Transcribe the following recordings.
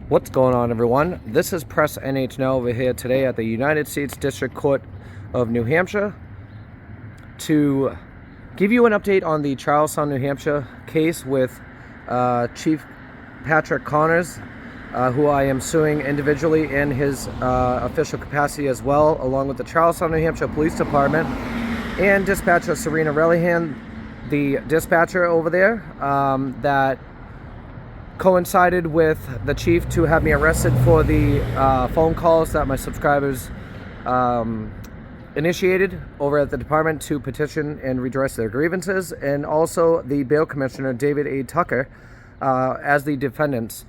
What's going on, everyone? This is Press NH Now over here today at the United States District Court of New Hampshire to give you an update on the Charlestown, New Hampshire case with Chief Patrick Connors, who I am suing individually in his official capacity as well, along with the Charlestown, New Hampshire Police Department and Dispatcher Serena Relihan, the dispatcher over there that coincided with the chief to have me arrested for the phone calls that my subscribers initiated over at the department to petition and redress their grievances, and also the bail commissioner David A. Tucker as the defendants.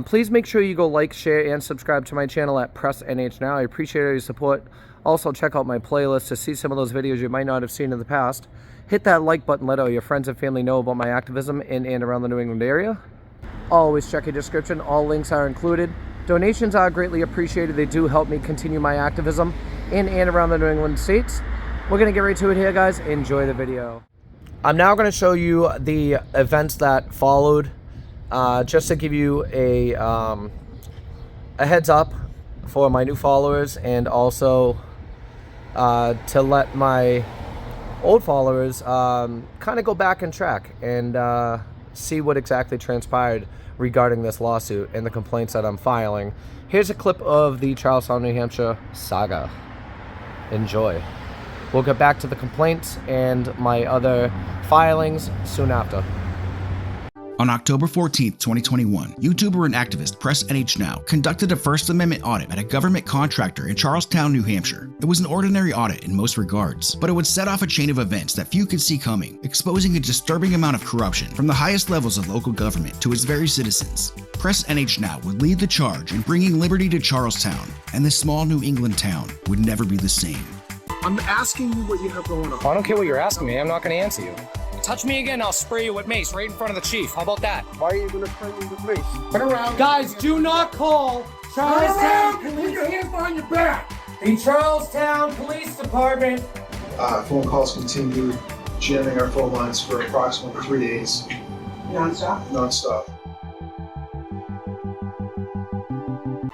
Please make sure you go like, share, and subscribe to my channel at Press NH Now. I appreciate all your support. Also check out my playlist to see some of those videos you might not have seen in the past. Hit that like button, let all your friends and family know about my activism in and around the New England area. Always check your description, all links are included. Donations are greatly appreciated. They do help me continue my activism in and around the New England states. We're gonna get right to it here, guys. Enjoy the video. I'm now gonna show you the events that followed, just to give you a heads up for my new followers, and also to let my old followers kind of go back and track and see what exactly transpired regarding this lawsuit and the complaints that I'm filing. Here's a clip of the Charlestown, New Hampshire saga. Enjoy. We'll get back to the complaints and my other filings soon after. On October 14th, 2021, YouTuber and activist Press NH Now conducted a First Amendment audit at a government contractor in Charlestown, New Hampshire. It was an ordinary audit in most regards, but it would set off a chain of events that few could see coming, exposing a disturbing amount of corruption from the highest levels of local government to its very citizens. Press NH Now would lead the charge in bringing liberty to Charlestown, and this small New England town would never be the same. I'm asking you what you have going on. I don't care what you're asking me. I'm not going to answer you. Touch me again, I'll spray you with mace right in front of the chief. How about that? Why are you going to spray me with mace? Turn around. Guys, do not call Charlestown Put your hands behind your back. The Charlestown Police Department. Phone calls continue, jamming our phone lines for approximately 3 days. Non-stop? Non-stop.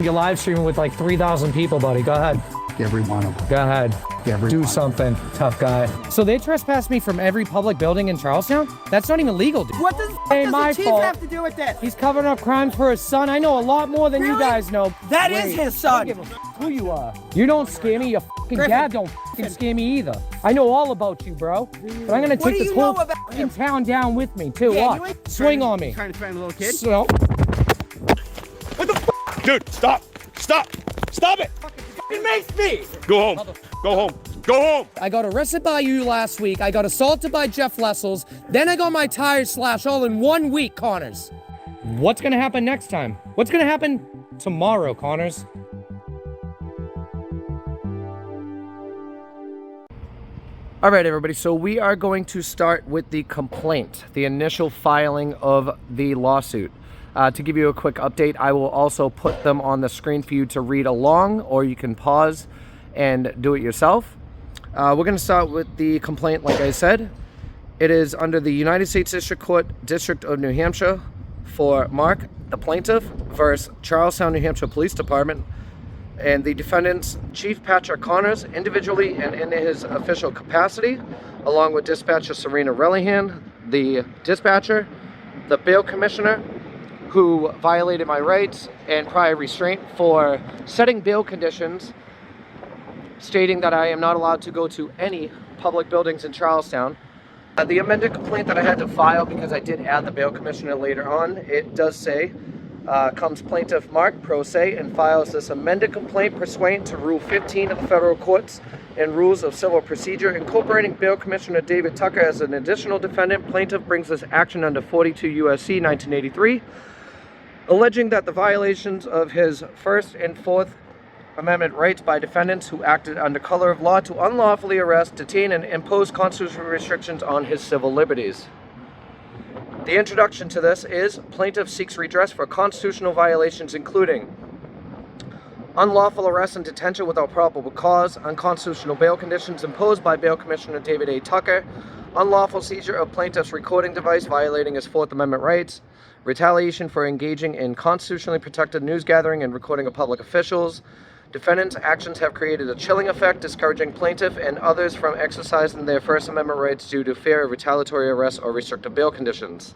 You're live streaming with like 3,000 people, buddy. Go ahead. Every one of them. Go ahead. Do one. something, tough guy. So they trespassed me from every public building in Charlestown? That's not even legal, dude. What does the chief have to do with this? He's covering up crimes for his son. I know a lot more than you guys know. That is his son. I don't give a who you are. You don't scare me. Your fucking dad don't fucking scare me either. I know all about you, bro. But I'm gonna take this whole fucking town down with me too. Yeah, Watch. Swing on me. Trying to find a little kid? So, What the f? Dude, stop! Stop! Stop it! it makes me. Go home. Go home. Go home! I got arrested by you last week. I got assaulted by Jeff Lessels. Then I got my tires slashed all in 1 week, Connors. What's gonna happen next time? What's gonna happen tomorrow, Connors? All right, everybody, so we are going to start with the complaint, the initial filing of the lawsuit. To give you a quick update, I will also put them on the screen for you to read along, or you can pause and do it yourself. We're going to start with the complaint, like I said. It is under the United States District Court, District of New Hampshire, for Mark, the plaintiff, versus Charlestown, New Hampshire Police Department, and the defendants, Chief Patrick Connors, individually and in his official capacity, along with Dispatcher Serena Relihan, the dispatcher, the bail commissioner, who violated my rights and prior restraint for setting bail conditions stating that I am not allowed to go to any public buildings in Charlestown. The amended complaint that I had to file, because I did add the bail commissioner later on, it does say, comes plaintiff Mark pro se and files this amended complaint pursuant to Rule 15 of the Federal Courts and Rules of Civil Procedure, incorporating bail commissioner David Tucker as an additional defendant. Plaintiff brings this action under 42 U.S.C. 1983, alleging that the violations of his First and Fourth Amendment rights by defendants who acted under color of law to unlawfully arrest, detain, and impose constitutional restrictions on his civil liberties. The introduction to this is, plaintiff seeks redress for constitutional violations including unlawful arrest and detention without probable cause, unconstitutional bail conditions imposed by Bail Commissioner David A. Tucker, unlawful seizure of plaintiff's recording device violating his Fourth Amendment rights, retaliation for engaging in constitutionally protected news gathering and recording of public officials. Defendant's actions have created a chilling effect, discouraging plaintiff and others from exercising their First Amendment rights due to fear of retaliatory arrest or restrictive bail conditions.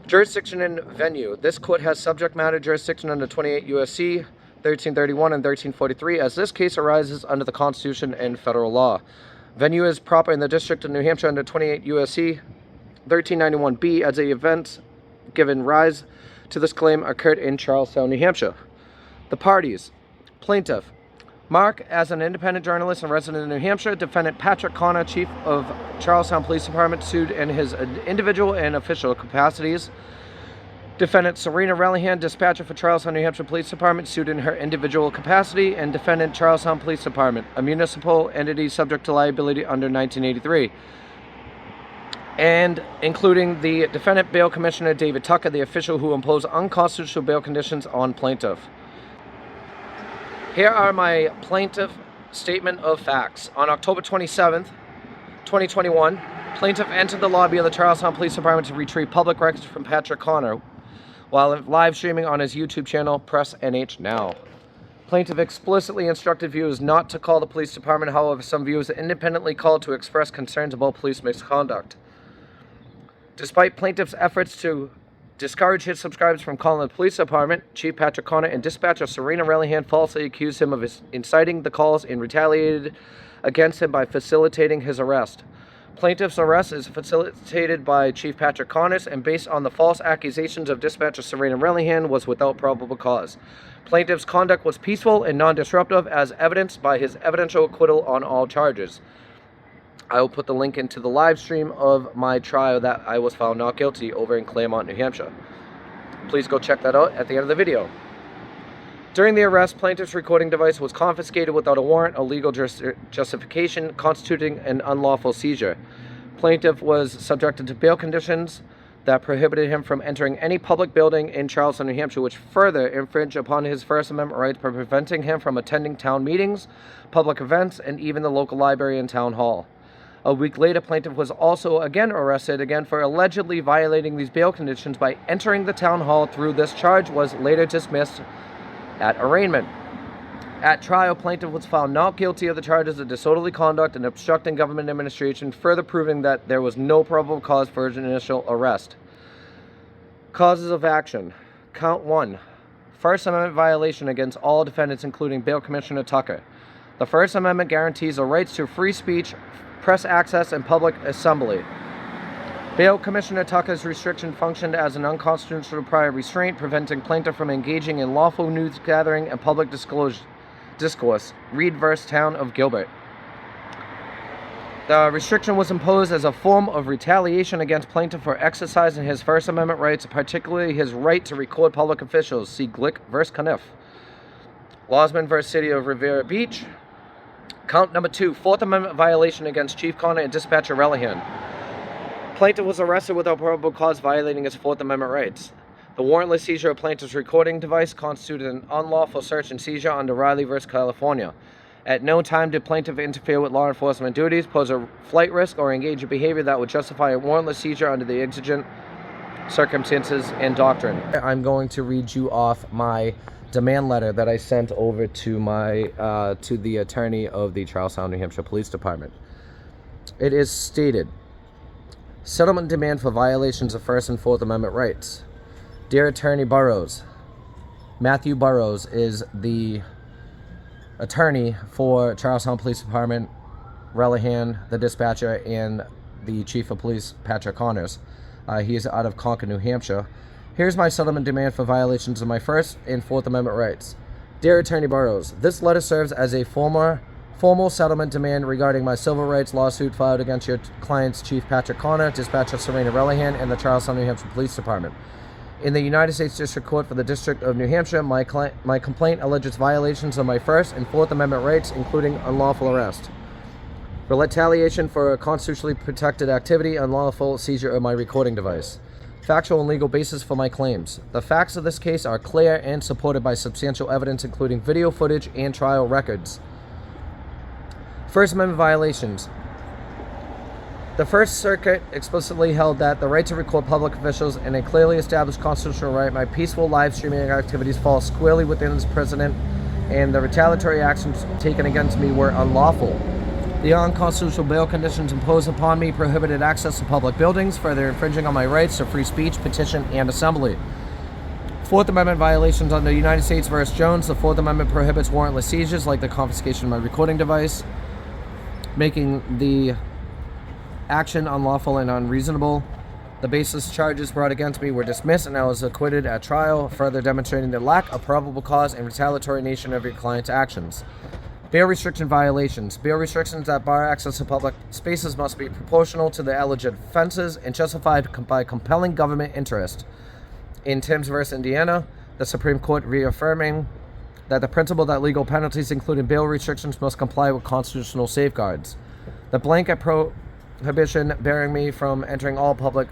Jurisdiction and venue. This court has subject matter jurisdiction under 28 U.S.C. 1331 and 1343 as this case arises under the Constitution and federal law. Venue is proper in the District of New Hampshire under 28 U.S.C. 1391b as the events given rise to this claim occurred in Charlestown, New Hampshire. The parties. Plaintiff. Mark, as an independent journalist and resident of New Hampshire. Defendant Patrick Connor, Chief of Charlestown Police Department, sued in his individual and official capacities. Defendant Serena Relihan, dispatcher for Charlestown, New Hampshire Police Department, sued in her individual capacity. And defendant Charlestown Police Department, a municipal entity subject to liability under 1983. And including the defendant bail commissioner David Tucker, the official who imposed unconstitutional bail conditions on plaintiff. Here are my plaintiff statement of facts. On October 27th, 2021, plaintiff entered the lobby of the Charlestown Police Department to retrieve public records from Patrick Connor while live streaming on his YouTube channel, Press NH Now. Plaintiff explicitly instructed viewers not to call the police department. However, some viewers independently called to express concerns about police misconduct. Despite plaintiff's efforts to discourage his subscribers from calling the police department, Chief Patrick Connor and dispatcher Serena Relihan falsely accused him of inciting the calls and retaliated against him by facilitating his arrest. Plaintiff's arrest is facilitated by Chief Patrick Connor and based on the false accusations of dispatcher Serena Relihan was without probable cause. Plaintiff's conduct was peaceful and non-disruptive as evidenced by his evidential acquittal on all charges. I will put the link into the live stream of my trial that I was found not guilty over in Claremont, New Hampshire. Please go check that out at the end of the video. During the arrest, plaintiff's recording device was confiscated without a warrant, a legal justification constituting an unlawful seizure. Plaintiff was subjected to bail conditions that prohibited him from entering any public building in Charlestown, New Hampshire, which further infringed upon his First Amendment rights by preventing him from attending town meetings, public events, and even the local library and town hall. A week later, plaintiff was also again arrested for allegedly violating these bail conditions by entering the town hall through this charge was later dismissed at arraignment. At trial, plaintiff was found not guilty of the charges of disorderly conduct and obstructing government administration, further proving that there was no probable cause for his initial arrest. Causes of action. Count 1. First Amendment violation against all defendants, including Bail Commissioner Tucker. The First Amendment guarantees the rights to free speech, press access, and public assembly. Bail Commissioner Tucker's restriction functioned as an unconstitutional prior restraint, preventing plaintiff from engaging in lawful news gathering and public discourse. Reed v. Town of Gilbert. The restriction was imposed as a form of retaliation against plaintiff for exercising his First Amendment rights, particularly his right to record public officials. See Glick v. Caniff. Losman v. City of Riviera Beach. Count number 2, Fourth Amendment violation against Chief Connor and dispatcher Relihan. Plaintiff was arrested without probable cause, violating his Fourth Amendment rights. The warrantless seizure of plaintiff's recording device constituted an unlawful search and seizure under Riley v. California. At no time did plaintiff interfere with law enforcement duties, pose a flight risk, or engage in behavior that would justify a warrantless seizure under the exigent circumstances and doctrine. I'm going to read you off my demand letter that I sent over to to the attorney of the Charlestown, New Hampshire Police Department. It is stated, settlement demand for violations of First and Fourth Amendment rights. Dear Attorney Burrows, Matthew Burrows is the attorney for Charlestown Police Department, Relihan, the dispatcher, and the Chief of Police, Patrick Connors. He is out of Concord, New Hampshire. Here's my settlement demand for violations of my First and Fourth Amendment rights. Dear Attorney Burrows, this letter serves as a formal settlement demand regarding my civil rights lawsuit filed against your clients, Chief Patrick Connor, dispatcher Serena Relihan, and the Charlestown, New Hampshire Police Department. In the United States District Court for the District of New Hampshire, my complaint alleges violations of my First and Fourth Amendment rights, including unlawful arrest, retaliation for a constitutionally protected activity, unlawful seizure of my recording device. Factual and legal basis for my claims. The facts of this case are clear and supported by substantial evidence, including video footage and trial records. First Amendment violations. The First Circuit explicitly held that the right to record public officials in a clearly established constitutional right, my peaceful live streaming activities fall squarely within this precedent, and the retaliatory actions taken against me were unlawful. The unconstitutional bail conditions imposed upon me prohibited access to public buildings, further infringing on my rights to free speech, petition, and assembly. Fourth Amendment violations under United States v. Jones. The Fourth Amendment prohibits warrantless seizures like the confiscation of my recording device, making the action unlawful and unreasonable. The baseless charges brought against me were dismissed and I was acquitted at trial, further demonstrating the lack of probable cause and retaliatory nature of your client's actions. Bail restriction violations. Bail restrictions that bar access to public spaces must be proportional to the alleged offenses and justified by compelling government interest. In Timms v. Indiana, the Supreme Court reaffirming that the principle that legal penalties, including bail restrictions, must comply with constitutional safeguards. The blanket prohibition barring me from entering all public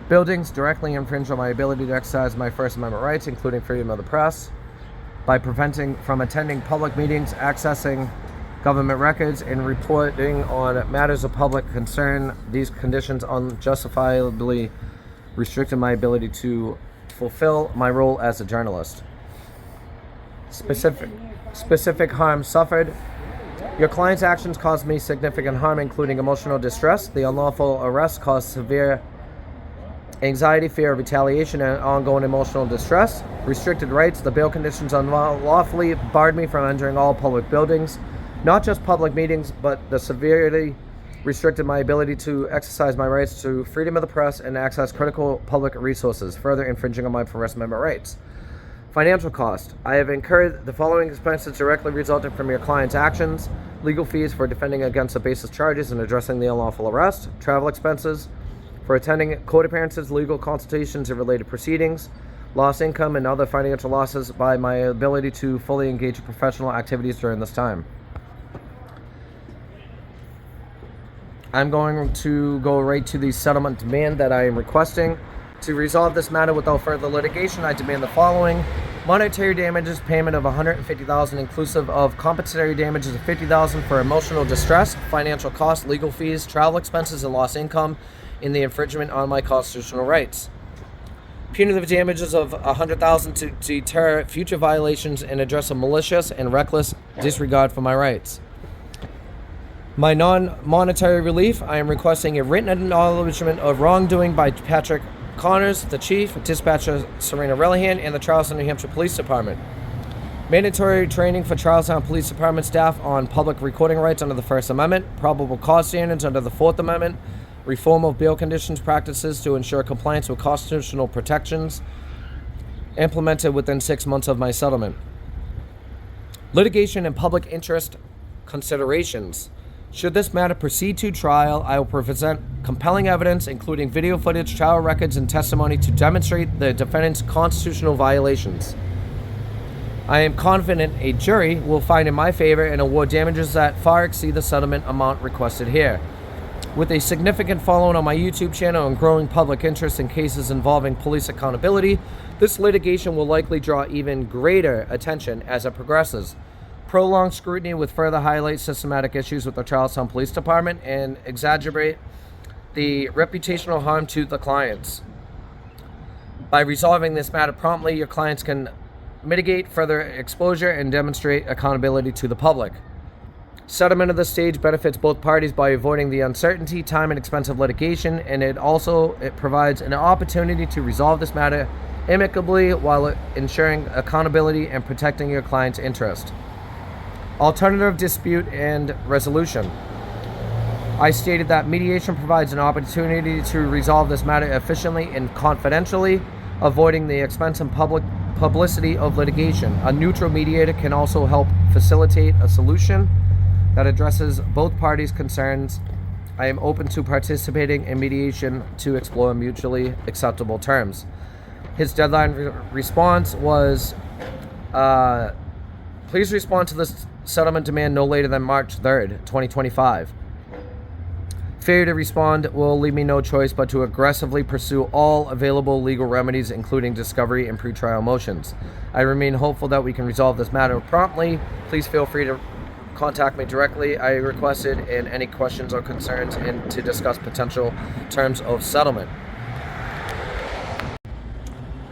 buildings directly infringe on my ability to exercise my First Amendment rights, including freedom of the press, by preventing from attending public meetings, accessing government records, and reporting on matters of public concern. These conditions unjustifiably restricted my ability to fulfill my role as a journalist. Specific harm suffered. Your client's actions caused me significant harm, including emotional distress. The unlawful arrest caused severe anxiety, fear of retaliation, and ongoing emotional distress. Restricted rights. The bail conditions unlawfully barred me from entering all public buildings, not just public meetings, but the severely restricted my ability to exercise my rights to freedom of the press and access critical public resources, further infringing on my First Amendment rights. Financial cost. I have incurred the following expenses directly resulting from your client's actions: legal fees for defending against the baseless charges and addressing the unlawful arrest, travel expenses for attending court appearances, legal consultations and related proceedings, lost income and other financial losses by my ability to fully engage in professional activities during this time. I'm going to go right to the settlement demand that I am requesting. To resolve this matter without further litigation, I demand the following: monetary damages payment of $150,000, inclusive of compensatory damages of $50,000 for emotional distress, financial costs, legal fees, travel expenses, and lost income in the infringement on my constitutional rights. Punitive damages of $100,000 to deter future violations and address a malicious and reckless disregard for my rights. My non-monetary relief, I am requesting a written acknowledgement of wrongdoing by Patrick Connors, the Chief, Dispatcher Serena Relihan, and the Charlestown, New Hampshire Police Department. Mandatory training for Charlestown Police Department staff on public recording rights under the First Amendment, probable cause standards under the Fourth Amendment, reform of bail conditions practices to ensure compliance with constitutional protections, implemented within 6 months of my settlement. Litigation and public interest considerations. Should this matter proceed to trial, I will present compelling evidence, including video footage, trial records, and testimony to demonstrate the defendant's constitutional violations. I am confident a jury will find in my favor and award damages that far exceed the settlement amount requested here. With a significant following on my YouTube channel and growing public interest in cases involving police accountability, this litigation will likely draw even greater attention as it progresses. Prolonged scrutiny with further highlight systematic issues with the Charlestown Police Department and exaggerate the reputational harm to the clients. By resolving this matter promptly, your clients can mitigate further exposure and demonstrate accountability to the public. Settlement of this stage benefits both parties by avoiding the uncertainty, time, and expense of litigation, and it provides an opportunity to resolve this matter amicably while ensuring accountability and protecting your client's interest. Alternative dispute and resolution. I stated that mediation provides an opportunity to resolve this matter efficiently and confidentially, avoiding the expense and public publicity of litigation. A neutral mediator can also help facilitate a solution that addresses both parties' concerns. I am open to participating in mediation to explore mutually acceptable terms. His deadline response was, please respond to this settlement demand no later than March 3rd, 2025. Failure to respond will leave me no choice but to aggressively pursue all available legal remedies, including discovery and pretrial motions. I remain hopeful that we can resolve this matter promptly. Please feel free to contact me directly. I requested in any questions or concerns and to discuss potential terms of settlement.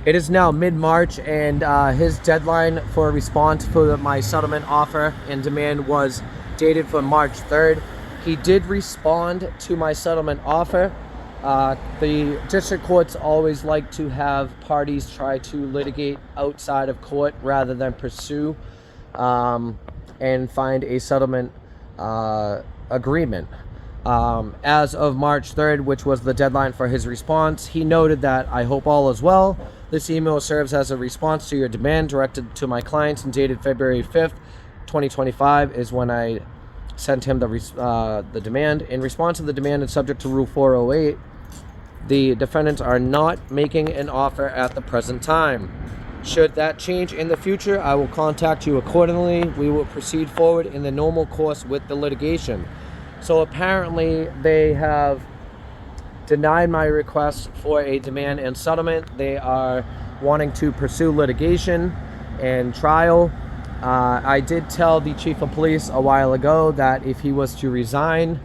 It is now mid-March, and his deadline for a response for my settlement offer and demand was dated for March 3rd. He did respond to my settlement offer. The district courts always like to have parties try to litigate outside of court rather than pursue and find a settlement agreement. As of March 3rd, which was the deadline for his response, he noted that I hope all is well. This email serves as a response to your demand directed to my clients and dated February 5th, 2025 is when I sent him the demand. In response to the demand and subject to Rule 408, the defendants are not making an offer at the present time. Should that change in the future, I will contact you accordingly. We will proceed forward in the normal course with the litigation. So apparently they have denied my request for a demand and settlement. They are wanting to pursue litigation and trial. I did tell the chief of police a while ago that if he was to resign,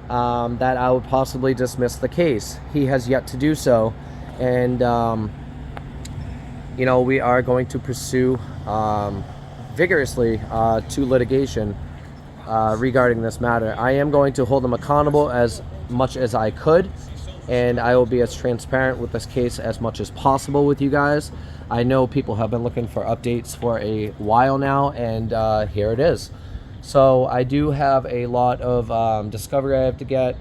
that I would possibly dismiss the case. He has yet to do so, and we are going to pursue vigorously to litigation regarding this matter. I am going to hold him accountable as much as I could, and I will be as transparent with this case as much as possible with you guys. I know people have been looking for updates for a while now, and here it is. So I do have a lot of discovery I have to get,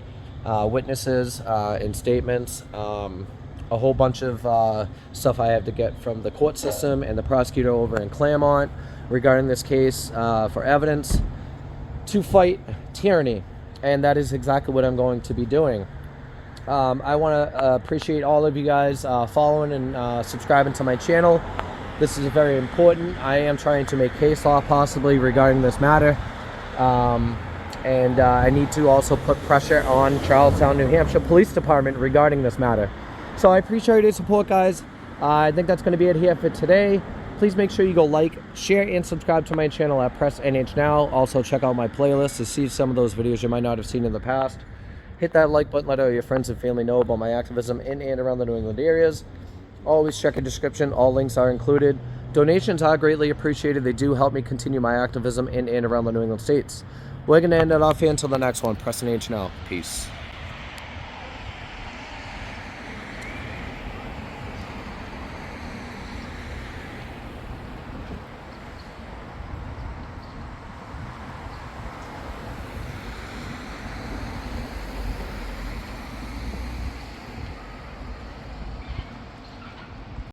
witnesses and statements, a whole bunch of stuff I have to get from the court system and the prosecutor over in Claremont regarding this case for evidence to fight tyranny, and that is exactly what I'm going to be doing. I want to appreciate all of you guys following and subscribing to my channel. This is very important. I am trying to make case law possibly regarding this matter. And I need to also put pressure on Charlestown, New Hampshire Police Department regarding this matter. So I appreciate your support, guys. I think that's going to be it here for today. Please make sure you go like, share, and subscribe to my channel at Press NH Now. Also check out my playlist to see some of those videos you might not have seen in the past. Hit that like button, let all your friends and family know about my activism in and around the New England areas. Always check the description. All links are included. Donations are greatly appreciated. They do help me continue my activism in and around the New England states. We're going to end it off here until the next one. Press NH Now. Peace.